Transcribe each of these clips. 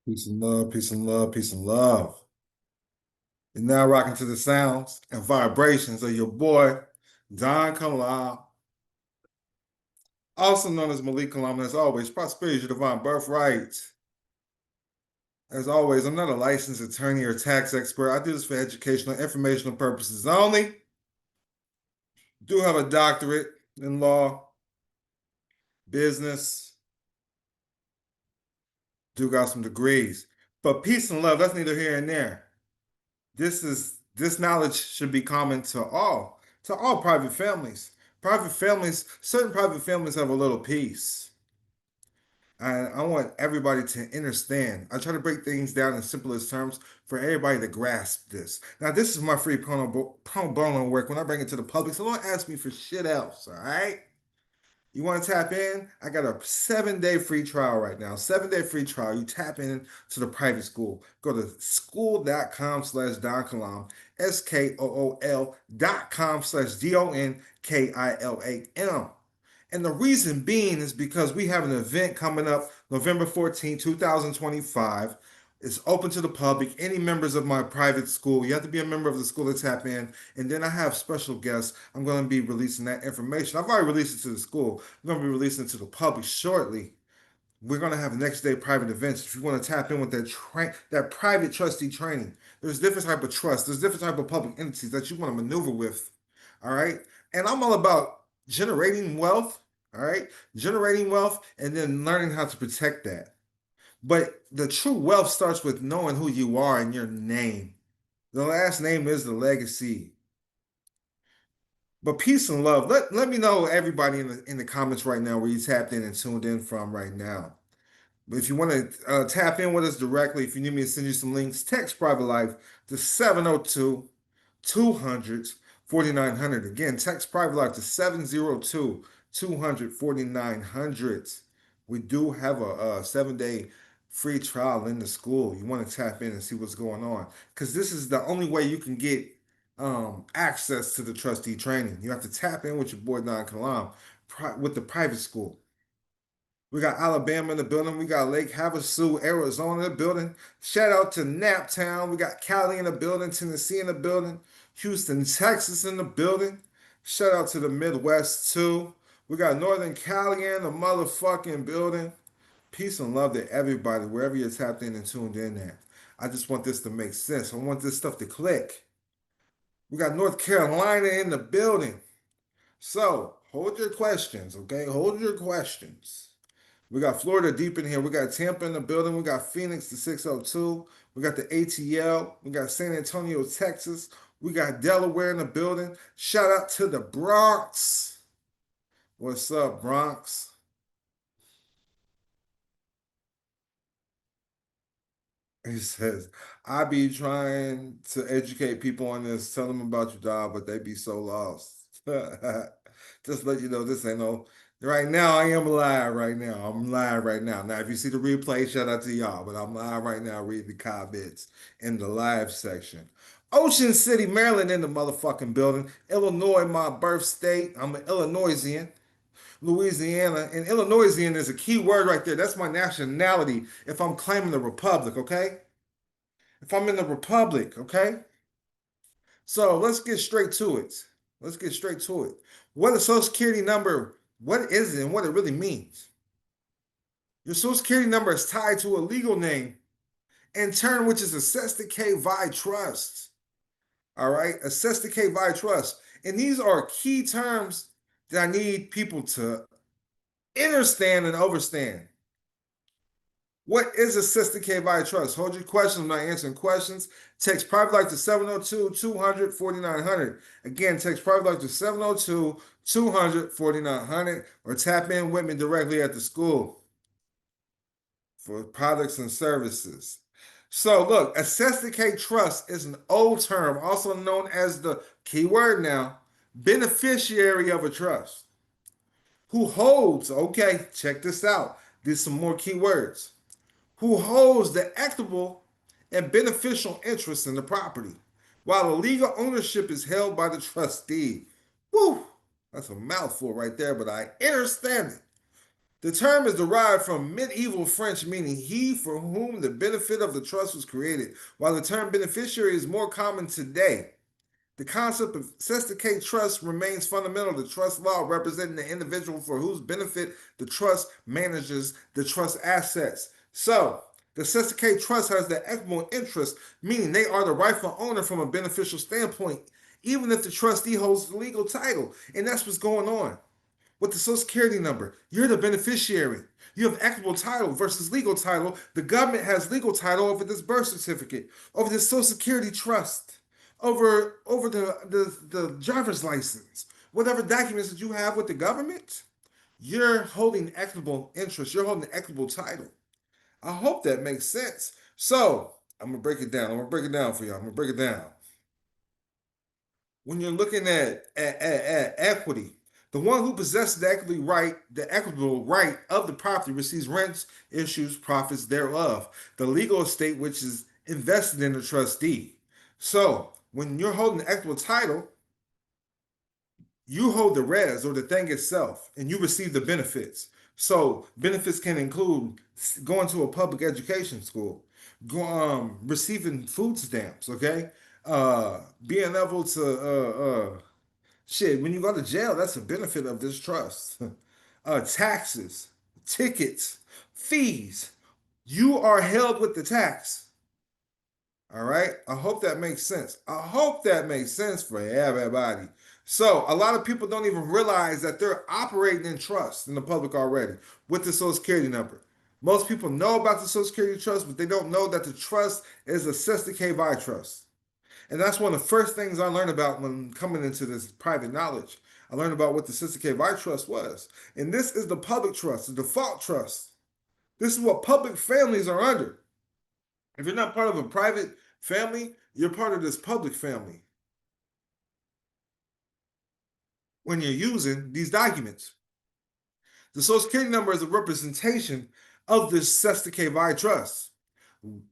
Peace and love, peace and love, peace and love. You're now rocking to the sounds and vibrations of your boy, Don Kilam, also known as Malik Kilam. As always, prosperity is your divine birthright. As always, I'm not a licensed attorney or tax expert. I do this for educational, informational purposes only. Do have a doctorate in law, business, do got some degrees. But peace and love, that's neither here and there. This knowledge should be common to all private families. Certain private families have a little peace. I want everybody to understand. I try to break things down in simplest terms for everybody to grasp this. Now, this is my free pro bono work. When I bring it to the public, so don't ask me for shit else, all right? You want to tap in? I got a 7-day free trial right now. 7-day free trial. You tap in to the private school. Go to skool.com/donkilam, SKOOL.com/DONKILAM. And the reason being is because we have an event coming up November 14, 2025. It's open to the public, any members of my private school. You have to be a member of the school to tap in. And then I have special guests. I'm going to be releasing that information. I've already released it to the school. I'm going to be releasing it to the public shortly. We're going to have next day private events. If you want to tap in with that private trustee training, there's different type of trust. There's different type of public entities that you want to maneuver with. All right. And I'm all about generating wealth. All right. Generating wealth and then learning how to protect that. But the true wealth starts with knowing who you are and your name. The last name is the legacy. But peace and love. Let me know everybody in the comments right now where you tapped in and tuned in from right now. But if you want to tap in with us directly, if you need me to send you some links, text Private Life to 702 200 4900. Again, text Private Life to 702 200 4900. We do have a 7-day free trial in the school. You want to tap in and see what's going on because this is the only way you can get access to the trustee training. You have to tap in with your boy Don Kilam with the private school. We got Alabama in the building. We got Lake Havasu, Arizona in the building. Shout out to Naptown. We got Cali in the building, Tennessee in the building, Houston, Texas in the building. Shout out to the Midwest too. We got Northern Cali in the motherfucking building. Peace and love to everybody, wherever you're tapped in and tuned in at. I just want this to make sense. I want this stuff to click. We got North Carolina in the building. So hold your questions, okay? Hold your questions. We got Florida deep in here. We got Tampa in the building. We got Phoenix, the 602. We got the ATL. We got San Antonio, Texas. We got Delaware in the building. Shout out to the Bronx. What's up, Bronx? He says, I be trying to educate people on this, tell them about your job, but they be so lost. Just let you know, this ain't no. Right now, I am live right now. I'm live right now. Now, if you see the replay, shout out to y'all, but I'm live right now reading the comments in the live section. Ocean City, Maryland in the motherfucking building. Illinois, my birth state. I'm an Illinoisian. Louisiana, and Illinoisian is a key word right there. That's my nationality if I'm claiming the republic, okay? If I'm in the republic, okay? So let's get straight to it. Let's get straight to it. What a social security number, what is it and what it really means? Your social security number is tied to a legal name, in turn, which is a Cesta Que Vie trust. All right, a Cesta Que Vie trust. And these are key terms that I need people to understand and overstand. What is a Cesta Que Vie trust? Hold your questions. I'm not answering questions. Text Private Life to 702 200 4900. Again, text Private Life to 702 200 4900 or tap in with me directly at the school for products and services. So look, a Cesta Que trust is an old term, also known as the keyword now, beneficiary of a trust. Who holds, okay, check this out. There's some more keywords. Who holds the equitable and beneficial interest in the property, while the legal ownership is held by the trustee. Woo! That's a mouthful right there, but I understand it. The term is derived from medieval French, meaning he for whom the benefit of the trust was created, while the term beneficiary is more common today. The concept of Cesta Que trust remains fundamental to trust law, representing the individual for whose benefit the trust manages the trust assets. So, the Cesta Que trust has the equitable interest, meaning they are the rightful owner from a beneficial standpoint, even if the trustee holds the legal title. And that's what's going on with the Social Security number. You're the beneficiary. You have equitable title versus legal title. The government has legal title over this birth certificate, over this Social Security trust, over the driver's license, whatever documents that you have with the government. You're holding equitable interest. You're holding equitable title. I hope that makes sense. So I'm gonna break it down. I'm gonna break it down for you. I'm gonna break it down. When you're looking at equity, the one who possesses the equitable right of the property receives rents, issues, profits thereof. The legal estate which is invested in the trustee. So when you're holding the equitable title, you hold the res or the thing itself, and you receive the benefits. So benefits can include going to a public education school, receiving food stamps, okay, being able to shit, when you go to jail, that's a benefit of this trust. Taxes, tickets, fees. You are held with the tax. All right. I hope that makes sense. I hope that makes sense for everybody. So, a lot of people don't even realize that they're operating in trust in the public already with the Social Security number. Most people know about the Social Security trust, but they don't know that the trust is a Cesta Que Vie trust. And that's one of the first things I learned about when coming into this private knowledge. I learned about what the Cesta Que Vie trust was. And this is the public trust, the default trust. This is what public families are under. If you're not part of a private family, you're part of this public family when you're using these documents. The Social Security number is a representation of this Cesta Que Vie trust.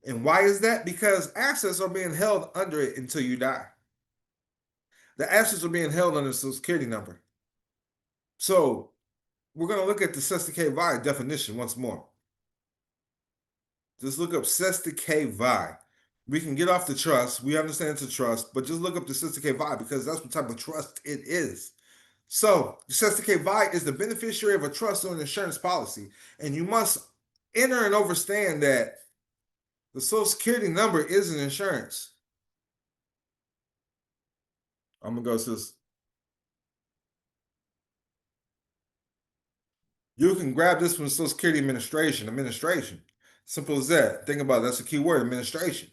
And why is that? Because assets are being held under it until you die. The assets are being held under the Social Security number. So we're going to look at the Cesta Que Vie definition once more. Just look up Cesta Que Vie. We can get off the trust. We understand it's a trust, but just look up the Cesta Que Vie because that's what type of trust it is. So, the Cesta Que Vie is the beneficiary of a trust or an insurance policy, and you must enter and understand that the Social Security number is an insurance. I'm gonna go to this. You can grab this from the Social Security Administration. Administration. Simple as that. Think about it. That's a key word, administration.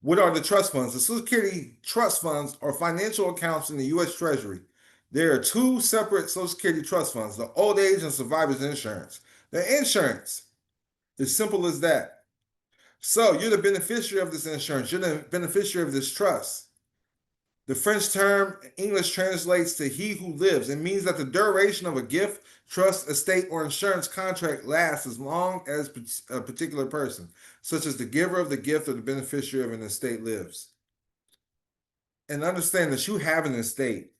What are the trust funds? The Social Security trust funds are financial accounts in the U.S. Treasury. There are two separate Social Security trust funds, the old age and survivors insurance. The insurance, as simple as that. So you're the beneficiary of this insurance. You're the beneficiary of this trust. The French term English translates to he who lives. It means that the duration of a gift, trust, estate, or insurance contract lasts as long as a particular person, such as the giver of the gift or the beneficiary of an estate lives. And understand that you have an estate.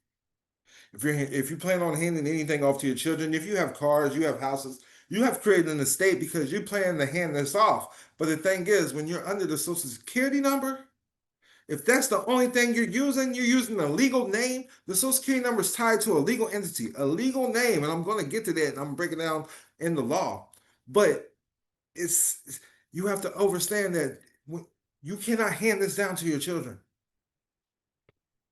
If you plan on handing anything off to your children, if you have cars, you have houses, you have created an estate because you plan to hand this off. But the thing is, when you're under the Social Security number, if that's the only thing you're using a legal name. The Social Security number is tied to a legal entity, a legal name, and I'm going to get to that. And I'm breaking down in the law, but you have to understand that you cannot hand this down to your children.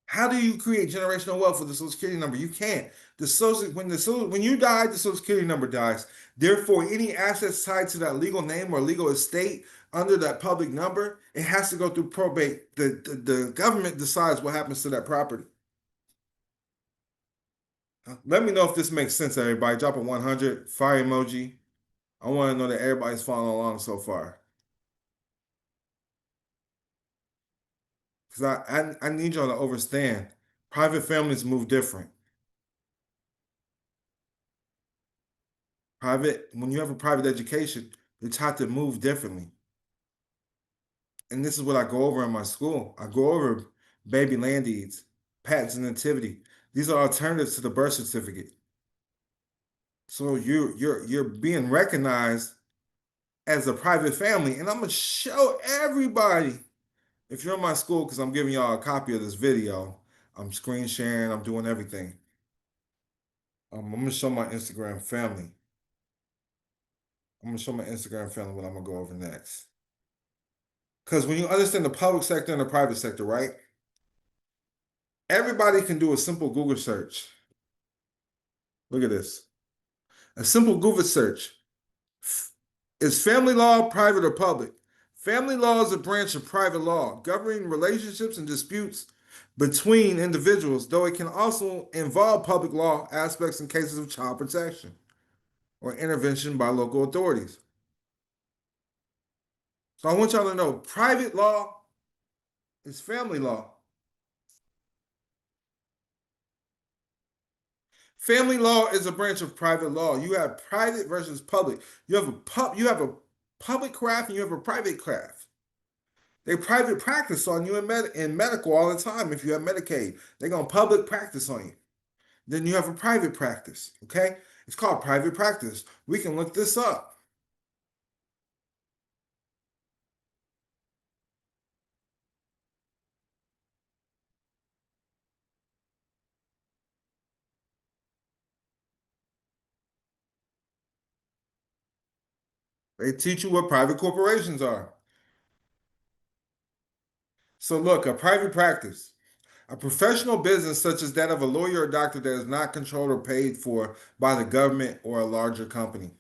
How do you create generational wealth with the Social Security number? You can't. When you die, the Social Security number dies. Therefore, any assets tied to that legal name or legal estate under that public number, it has to go through probate. The government decides what happens to that property. Let me know if this makes sense, everybody. Drop a 100, fire emoji. I want to know that everybody's following along so far. Because I need y'all to understand, private families move different. When you have a private education, you're taught to move differently. And this is what I go over in my school. I go over baby land deeds, patents and nativity. These are alternatives to the birth certificate. So you're being recognized as a private family, and I'm gonna show everybody. If you're in my school, because I'm giving y'all a copy of this video, I'm screen sharing, I'm doing everything. I'm gonna show my Instagram family. I'm gonna show my Instagram family what I'm gonna go over next. Because when you understand the public sector and the private sector, right? Everybody can do a simple Google search. Look at this. A simple Google search. Is family law private or public? Family law is a branch of private law governing relationships and disputes between individuals, though it can also involve public law aspects in cases of child protection or intervention by local authorities. So I want y'all to know private law is family law. Family law is a branch of private law. You have private versus public. You have a public craft and you have a private craft. They private practice on you in medical all the time. If you have Medicaid, they're gonna public practice on you. Then you have a private practice. Okay, it's called private practice. We can look this up. They teach you what private corporations are. So look, a private practice, a professional business such as that of a lawyer or doctor that is not controlled or paid for by the government or a larger company.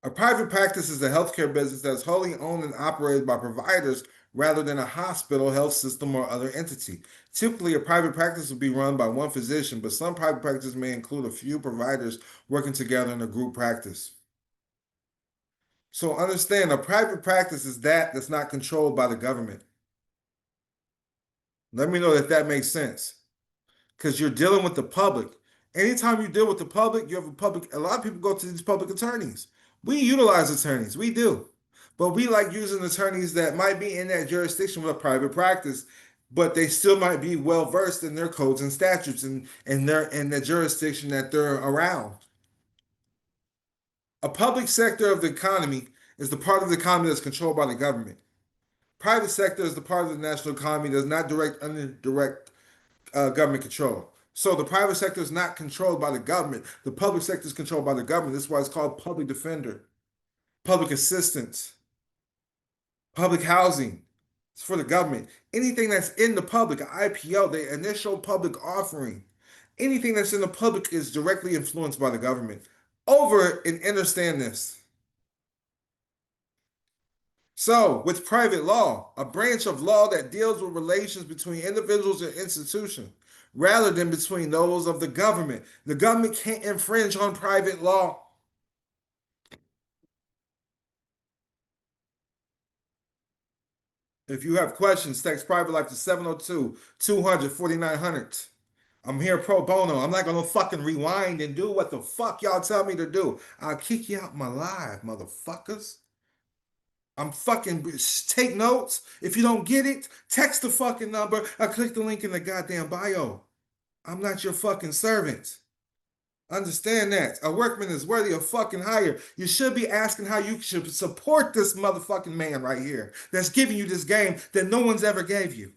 A private practice is a healthcare business that is wholly owned and operated by providers rather than a hospital, health system, or other entity. Typically, a private practice will be run by one physician, but some private practices may include a few providers working together in a group practice. So understand, a private practice is that's not controlled by the government. Let me know if that makes sense. Because you're dealing with the public. Anytime you deal with the public, you have a lot of people go to these public attorneys. We utilize attorneys, we do. But we like using attorneys that might be in that jurisdiction with a private practice, but they still might be well versed in their codes and statutes and their in the jurisdiction that they're around. A public sector of the economy is the part of the economy that's controlled by the government. Private sector is the part of the national economy that's not under direct government control. So the private sector is not controlled by the government. The public sector is controlled by the government. This is why it's called public defender, public assistance, public housing. It's for the government. Anything that's in the public, IPO, the initial public offering, anything that's in the public is directly influenced by the government. Over and understand this. So, with private law, a branch of law that deals with relations between individuals and institutions, rather than between those of the government can't infringe on private law. If you have questions, text private life to 702 200 4900. I'm here pro bono. I'm not gonna fucking rewind and do what the fuck y'all tell me to do. I'll kick you out my live, motherfuckers. I'm fucking take notes. If you don't get it, text the fucking number or click the link in the goddamn bio. I'm not your fucking servant. Understand that. A workman is worthy of fucking hire. You should be asking how you should support this motherfucking man right here that's giving you this game that no one's ever gave you.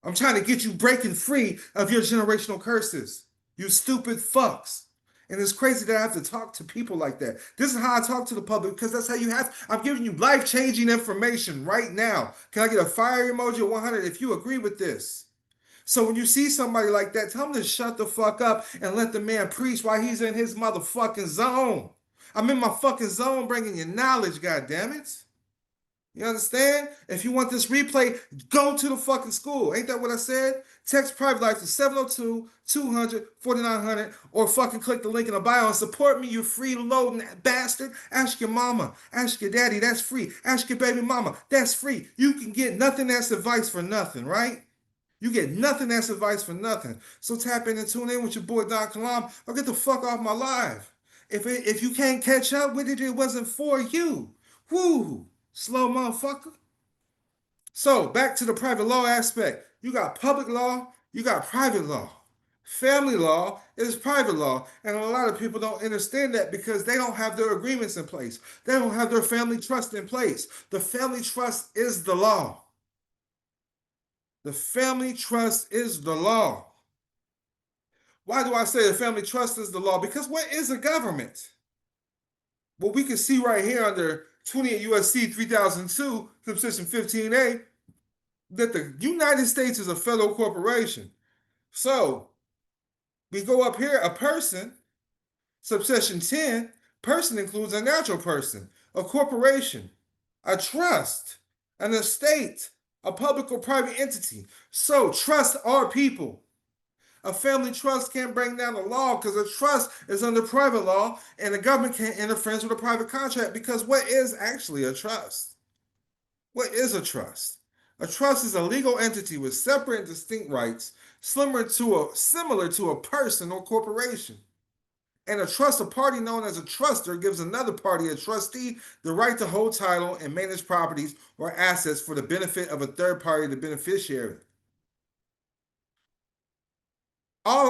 I'm trying to get you breaking free of your generational curses. You stupid fucks. And it's crazy that I have to talk to people like that. This is how I talk to the public because that's how you have. I'm giving you life-changing information right now. Can I get a fire emoji of 100 if you agree with this? So when you see somebody like that, tell him to shut the fuck up and let the man preach while he's in his motherfucking zone. I'm in my fucking zone bringing you knowledge, God damn it. You understand? If you want this replay, go to the fucking school. Ain't that what I said? Text private life to 702 200 4900 or fucking click the link in the bio and support me, you freeloading bastard. Ask your mama. Ask your daddy. That's free. Ask your baby mama. That's free. You can get nothing that's advice for nothing, right? You get nothing that's advice for nothing. So tap in and tune in with your boy DONKILAM or get the fuck off my live. If you can't catch up with it, it wasn't for you. Woo! Slow motherfucker. So back to the private law aspect. You got public law, you got private law. Family law is private law. And a lot of people don't understand that because they don't have their agreements in place. They don't have their family trust in place. The family trust is the law. The family trust is the law. Why do I say the family trust is the law? Because what is a government? Well, we can see right here under 28 USC 3002, subsection 15A, that the United States is a federal corporation. So we go up here, a person, subsection 10, person includes a natural person, a corporation, a trust, an estate, a public or private entity. So trusts are people. A family trust can't bring down the law because a trust is under private law and the government can't interfere with a private contract because what is actually a trust? What is a trust? A trust is a legal entity with separate and distinct rights similar to a person or corporation. And a trust, a party known as a truster, gives another party, a trustee, the right to hold title and manage properties or assets for the benefit of a third party, the beneficiary.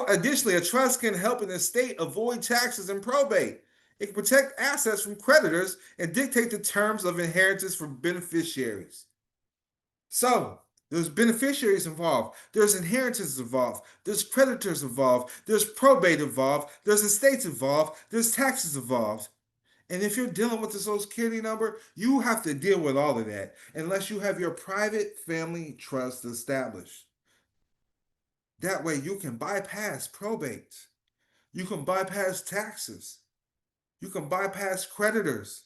Additionally, a trust can help an estate avoid taxes and probate. It can protect assets from creditors and dictate the terms of inheritance for beneficiaries. So, there's beneficiaries involved, there's inheritance involved, there's creditors involved, there's probate involved, there's estates involved, there's taxes involved. And if you're dealing with the Social Security number, you have to deal with all of that unless you have your private family trust established. That way you can bypass probate. You can bypass taxes. You can bypass creditors.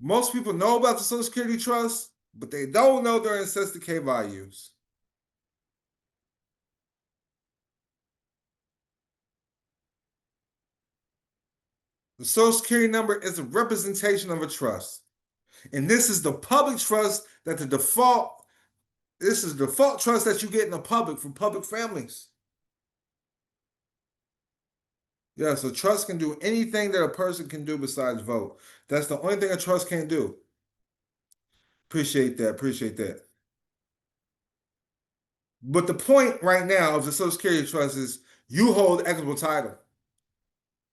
Most people know about the Social Security trust, but they don't know their Cesta Que values. The Social Security number is a representation of a trust. And this is the public trust that the default, this is the default trust that you get in the public from public families. Yes, a trust can do anything that a person can do besides vote. That's the only thing a trust can't do. Appreciate that. Appreciate that. But the point right now of the Social Security trust is you hold equitable title.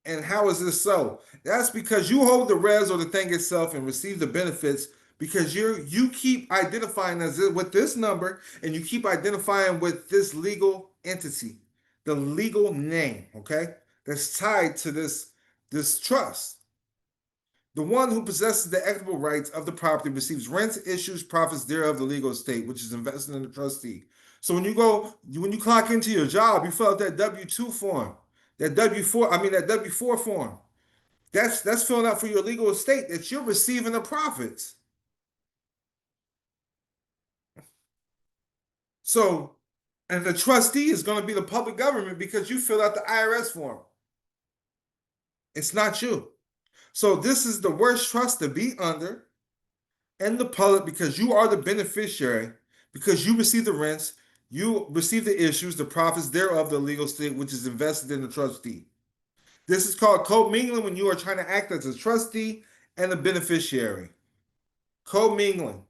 And how is this so? That's because you hold the res or the thing itself and receive the benefits because you keep identifying as with this number and you keep identifying with this legal entity, the legal name, okay? That's tied to this trust. The one who possesses the equitable rights of the property receives rents, issues, profits thereof, the legal estate, which is invested in the trustee. So when you clock into your job, you fill out that W-2 form, that W-4 form. That's filling out for your legal estate that you're receiving the profits. So, and the trustee is going to be the public government because you fill out the IRS form. It's not you. So this is the worst trust to be under and the public because you are the beneficiary, because you receive the rents, you receive the issues, the profits thereof, the legal estate, which is invested in the trustee. This is called co-mingling when you are trying to act as a trustee and a beneficiary. Co-mingling.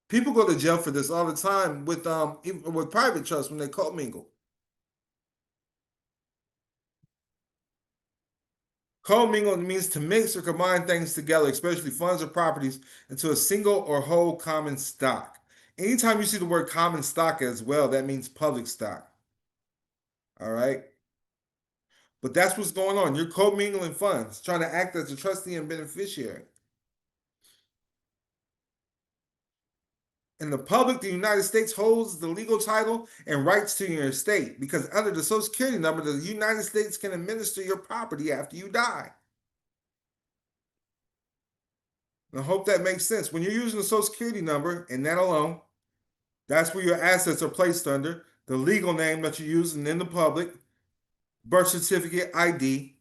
People go to jail for this all the time with private trusts when they co-mingle. Co-mingling means to mix or combine things together, especially funds or properties, into a single or whole common stock. Anytime you see the word common stock as well, that means public stock. All right. But that's what's going on. You're co-mingling funds, trying to act as a trustee and beneficiary. In the public, the United States holds the legal title and rights to your estate because under the Social Security number, the United States can administer your property after you die. I hope that makes sense. When you're using the Social Security number and that alone, that's where your assets are placed under, the legal name that you're using in the public, birth certificate, ID.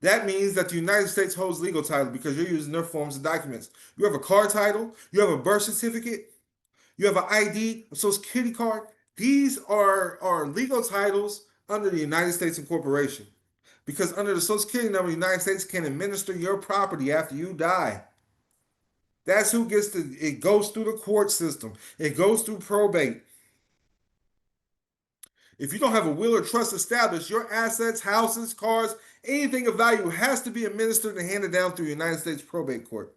That means that the United States holds legal title because you're using their forms of documents. You have a car title, you have a birth certificate, you have an ID, a Social Security card. These are legal titles under the United States Incorporation. Because under the Social Security number, the United States can administer your property after you die. That's who gets to, it goes through the court system. It goes through probate. If you don't have a will or trust established, your assets, houses, cars, anything of value has to be administered and handed down through the United States probate court.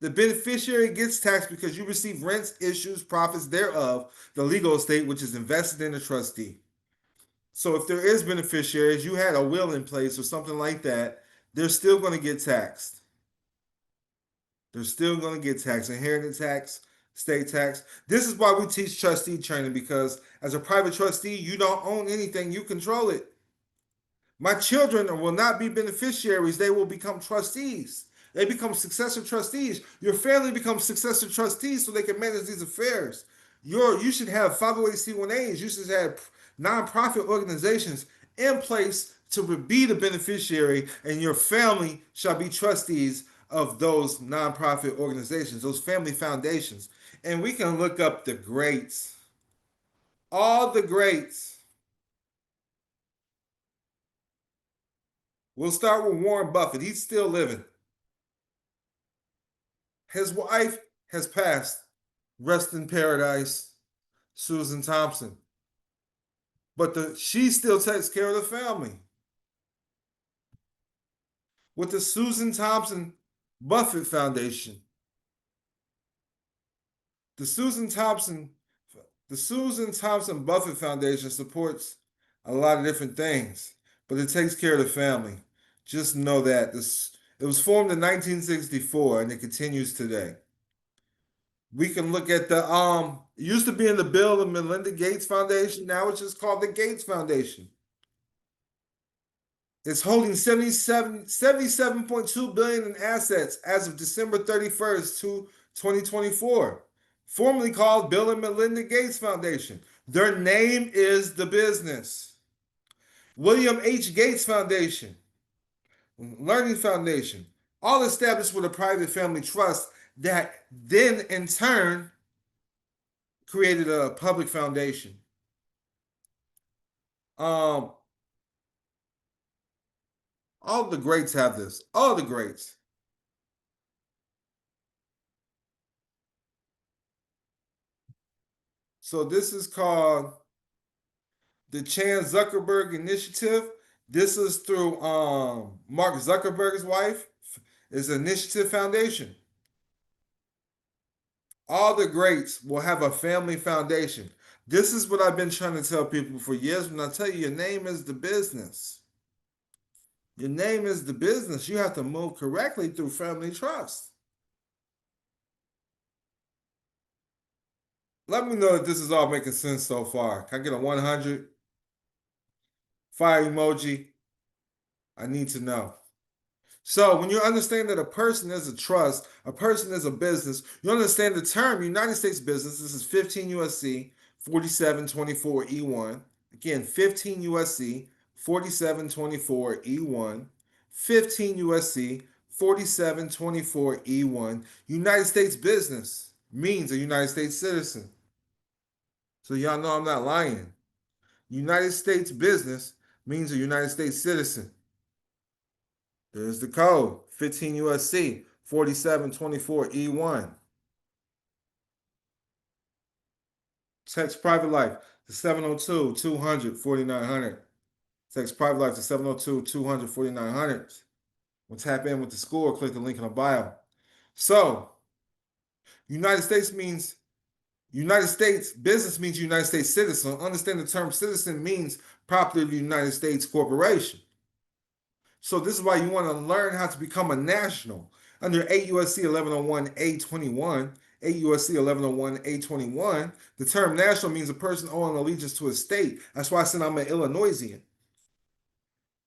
The beneficiary gets taxed because you receive rents, issues, profits thereof, the legal estate, which is invested in the trustee. So if there is beneficiaries, you had a will in place or something like that, they're still going to get taxed. They're still going to get taxed. Inheritance tax, estate tax. This is why we teach trustee training, because as a private trustee, you don't own anything, you control it. My children will not be beneficiaries, they will become trustees. They become successor trustees. Your family becomes successor trustees so they can manage these affairs. You should have 501c1as. You should have nonprofit organizations in place to be the beneficiary, and your family shall be trustees of those nonprofit organizations, those family foundations. And we can look up the greats, all the greats. We'll start with Warren Buffett. He's still living. His wife has passed. Rest in paradise, Susan Thompson. But she still takes care of the family. With the Susan Thompson Buffett Foundation. The Susan Thompson Buffett Foundation supports a lot of different things, but it takes care of the family. Just know that it was formed in 1964 and it continues today. We can look at it used to be in the Bill and Melinda Gates Foundation. Now it's just called the Gates Foundation. It's holding 77.2 billion in assets as of December 31st, 2024. Formerly called Bill and Melinda Gates Foundation. Their name is the business. William H. Gates Foundation, Learning Foundation, all established with a private family trust that then in turn created a public foundation. All the greats have this. All the greats. So this is called the Chan Zuckerberg Initiative. This is through Mark Zuckerberg's wife. It's an Initiative Foundation. All the greats will have a family foundation. This is what I've been trying to tell people for years. When I tell you your name is the business. Your name is the business. You have to move correctly through family trust. Let me know if this is all making sense so far. Can I get a 100? Fire emoji. I need to know. So when you understand that a person is a trust, a person is a business, you understand the term United States business. This is 15 USC 4724 E1. Again, 15 USC 4724 E1. 15 USC 4724 E1. United States business means a United States citizen. So y'all know I'm not lying. United States business means a United States citizen. There's the code, 15 USC 4724 E1. Text private life to 702-200-4900. Text private life to 702-200-4900. We'll tap in with the Skool or click the link in the bio. So, United States business means United States citizen. Understand the term citizen means property of the United States corporation. So this is why you want to learn how to become a national. Under 8 USC 1101-A21, 8 USC 1101-A21, the term national means a person owing allegiance to a state. That's why I said I'm an Illinoisian.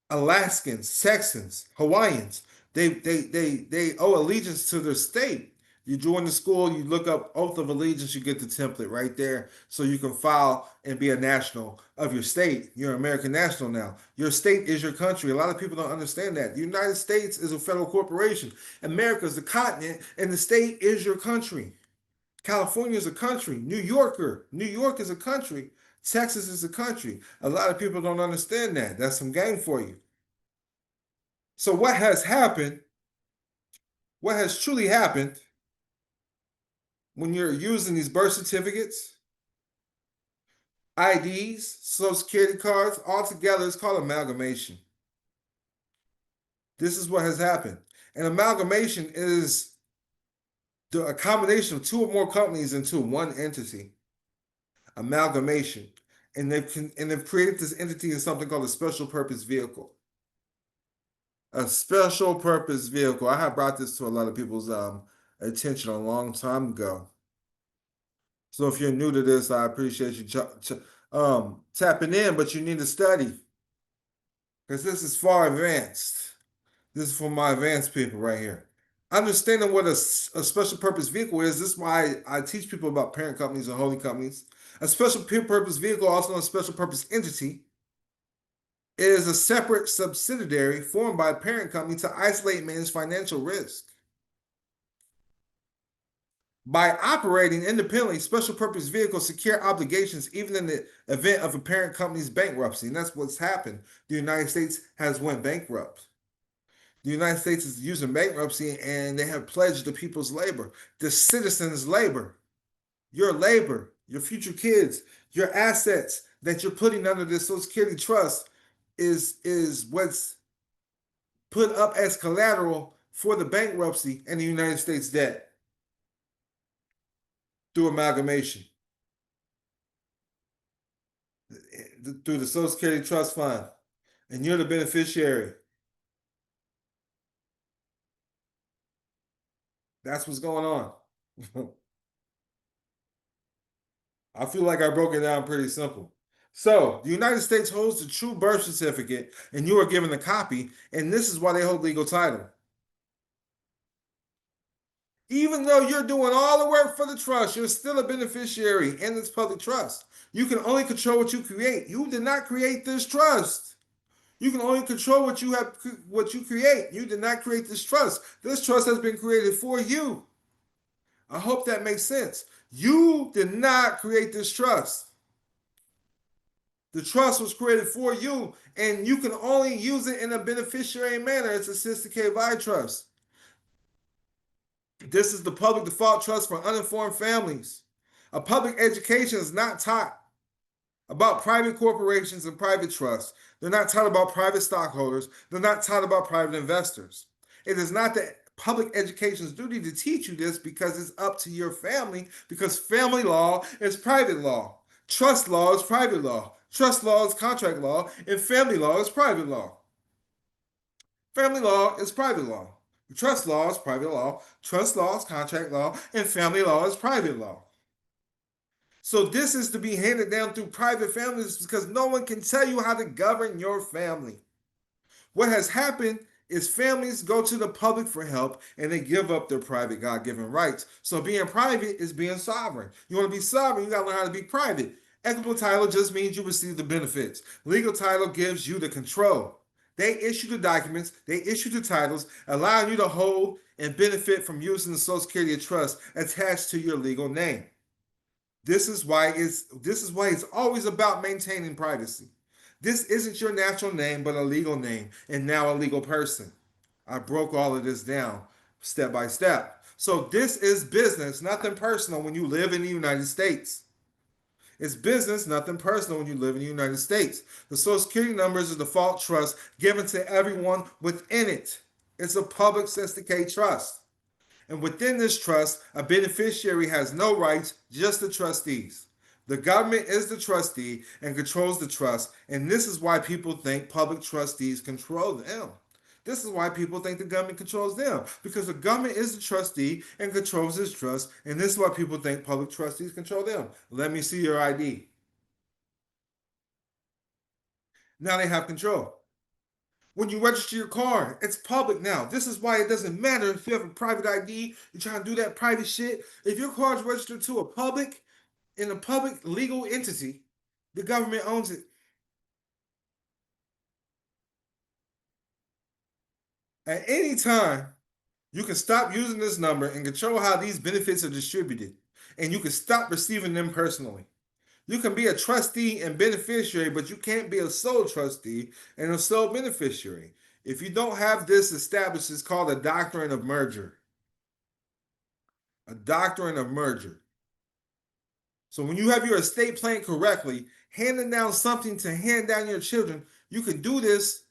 Alaskans, Texans, Hawaiians, they owe allegiance to their state. You join the school, you look up oath of allegiance, you get the template right there so you can file and be a national of your state. You're an American national now. Your state is your country. A lot of people don't understand that. The United States is a federal corporation. America is the continent, and the state is your country. California is a country. New York is a country. Texas is a country. A lot of people don't understand that. That's some game for you. So what has happened, what has truly happened, when you're using these birth certificates, IDs, social security cards, all together, it's called amalgamation. This is what has happened. And amalgamation is the combination of two or more companies into one entity. Amalgamation. And they've created this entity in something called a special purpose vehicle. A special purpose vehicle. I have brought this to a lot of people's attention a long time ago. So if you're new to this, I appreciate you tapping in, but you need to study because this is far advanced. This is for my advanced people right here. Understanding what a special purpose vehicle is, this is why I teach people about parent companies and holding companies. A special purpose vehicle, also known as special purpose entity, is a separate subsidiary formed by a parent company to isolate and manage financial risk. By operating independently, special purpose vehicles secure obligations even in the event of a parent company's bankruptcy. And that's what's happened. The United States has went bankrupt. The United States is using bankruptcy and they have pledged the people's labor, the citizens' labor, your future kids, your assets that you're putting under this Social Security trust is what's put up as collateral for the bankruptcy and the United States debt through amalgamation, through the Social Security Trust Fund, and you're the beneficiary. That's what's going on. I feel like I broke it down pretty simple. So, the United States holds the true birth certificate, and you are given a copy, and this is why they hold legal title. Even though you're doing all the work for the trust, you're still a beneficiary in this public trust. You can only control what you create. You did not create this trust. You can only control what you create. You did not create this trust. This trust has been created for you. I hope that makes sense. You did not create this trust. The trust was created for you, and you can only use it in a beneficiary manner. It's a Cesta Que Vie trust. This is the public default trust for uninformed families. A public education is not taught about private corporations and private trusts. They're not taught about private stockholders. They're not taught about private investors. It is not the public education's duty to teach you this because it's up to your family, because family law is private law. Trust law is private law. Trust law is contract law, and family law is private law. Family law is private law. Trust law is private law. Trust law is contract law, and family law is private law. So this is to be handed down through private families because no one can tell you how to govern your family. What has happened is families go to the public for help and they give up their private God-given rights. So being private is being sovereign. You want to be sovereign, you got to learn how to be private. Equitable title just means you receive the benefits. Legal title gives you the control. They issue the documents, they issue the titles, allowing you to hold and benefit from using the Social Security trust attached to your legal name. This is why it's always about maintaining privacy. This isn't your natural name, but a legal name, and now a legal person. I broke all of this down step by step. So this is business, nothing personal when you live in the United States. It's business, nothing personal when you live in the United States. The Social Security number is a default trust given to everyone within it. It's a public Cesta Que trust. And within this trust, a beneficiary has no rights, just the trustees. The government is the trustee and controls the trust, and this is why people think public trustees control them. This is why people think the government controls them, because the government is the trustee and controls this trust, and this is why people think public trustees control them. Let me see your ID. Now they have control. When you register your car, it's public now. This is why it doesn't matter if you have a private ID, you're trying to do that private shit. If your car is registered to in a public legal entity, the government owns it. At any time, you can stop using this number and control how these benefits are distributed, and you can stop receiving them personally. You can be a trustee and beneficiary, but you can't be a sole trustee and a sole beneficiary. If you don't have this established, it's called a doctrine of merger. A doctrine of merger. So when you have your estate plan correctly, handing down something to hand down your children, you can do this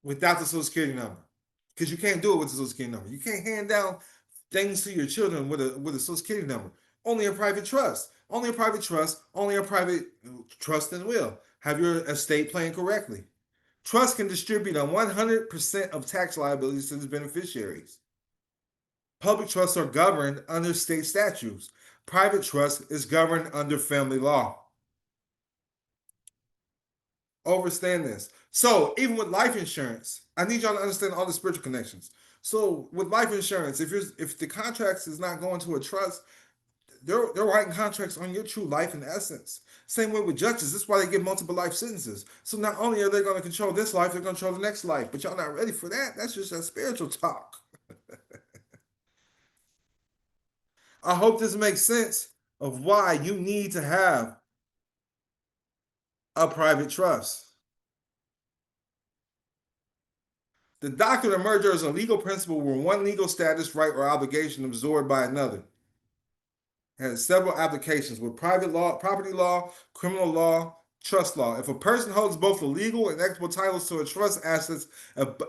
without the Social Security number. Because you can't do it with the Social Security number. You can't hand down things to your children with a Social Security number. Only a private trust. Only a private trust. Only a private trust and will. Have your estate plan correctly. Trust can distribute on 100% of tax liabilities to the beneficiaries. Public trusts are governed under state statutes. Private trust is governed under family law. Understand this. So even with life insurance, I need y'all to understand all the spiritual connections. So with life insurance, if the contracts is not going to a trust, they're writing contracts on your true life in essence. Same way with judges. That's why they get multiple life sentences. So not only are they going to control this life, they're going to control the next life. But y'all not ready for that. That's just a spiritual talk. I hope this makes sense of why you need to have a private trust. The doctrine of merger is a legal principle where one legal status, right, or obligation absorbed by another. It has several applications with private law, property law, criminal law, trust law. If a person holds both the legal and equitable titles to a trust assets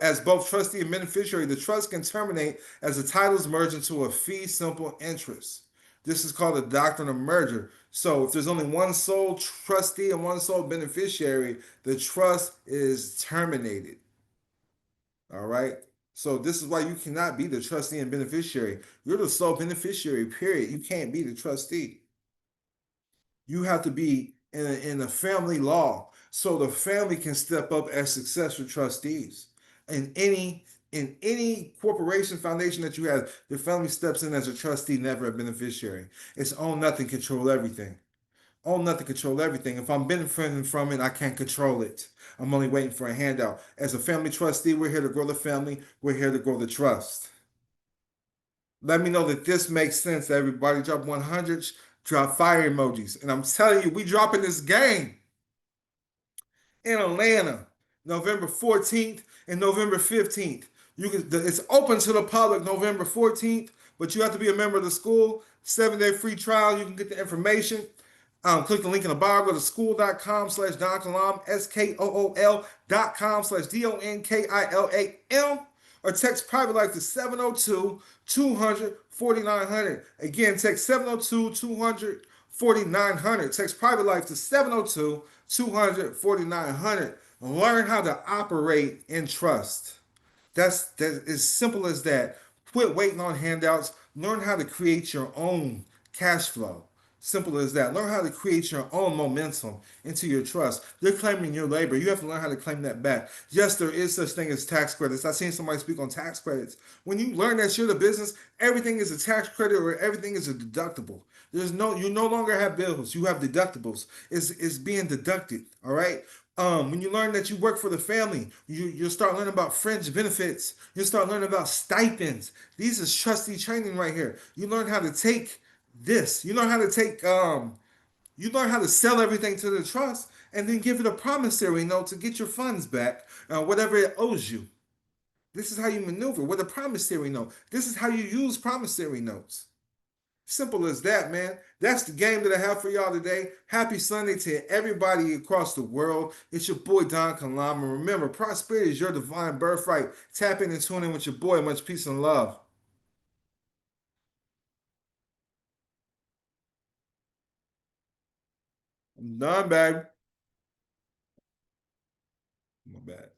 as both trustee and beneficiary, the trust can terminate as the titles merge into a fee simple interest. This is called the doctrine of merger. So if there's only one sole trustee and one sole beneficiary, the trust is terminated. All right. So this is why you cannot be the trustee and beneficiary. You're the sole beneficiary, period. You can't be the trustee. You have to be in a family law so the family can step up as successor trustees. In any corporation foundation that you have, the family steps in as a trustee, never a beneficiary. It's own nothing, control everything. Own nothing, control everything. If I'm benefiting from it, I can't control it. I'm only waiting for a handout. As a family trustee, we're here to grow the family. We're here to grow the trust. Let me know that this makes sense, everybody. Drop 100, drop fire emojis. And I'm telling you, we dropping this game in Atlanta, November 14th and November 15th. It's open to the public November 14th, but you have to be a member of the school. 7-day free trial. You can get the information. Click the link in the bio. Go to skool.com/donkilam, skool.com/donkilam, or text private life to 702-200-4900. Again, text 702-200-4900. Text private life to 702-200-4900. Learn how to operate in trust. That's as simple as that. Quit waiting on handouts. Learn how to create your own cash flow. Simple as that. Learn how to create your own momentum into your trust. They're claiming your labor. You have to learn how to claim that back. Yes, there is such thing as tax credits. I've seen somebody speak on tax credits. When you learn that you're the business, everything is a tax credit or everything is a deductible. You no longer have bills. You have deductibles. It's being deducted. All right. When you learn that you work for the family, you'll start learning about fringe benefits. You'll start learning about stipends. These is trustee training right here. You learn how to take this. You learn how to sell everything to the trust and then give it a promissory note to get your funds back, whatever it owes you. This is how you maneuver with a promissory note. This is how you use promissory notes. Simple as that, man. That's the game that I have for y'all today. Happy Sunday to everybody across the world. It's your boy Don Kilam. And remember, prosperity is your divine birthright. Tap in and tune in with your boy. Much peace and love. I'm done, baby. My bad.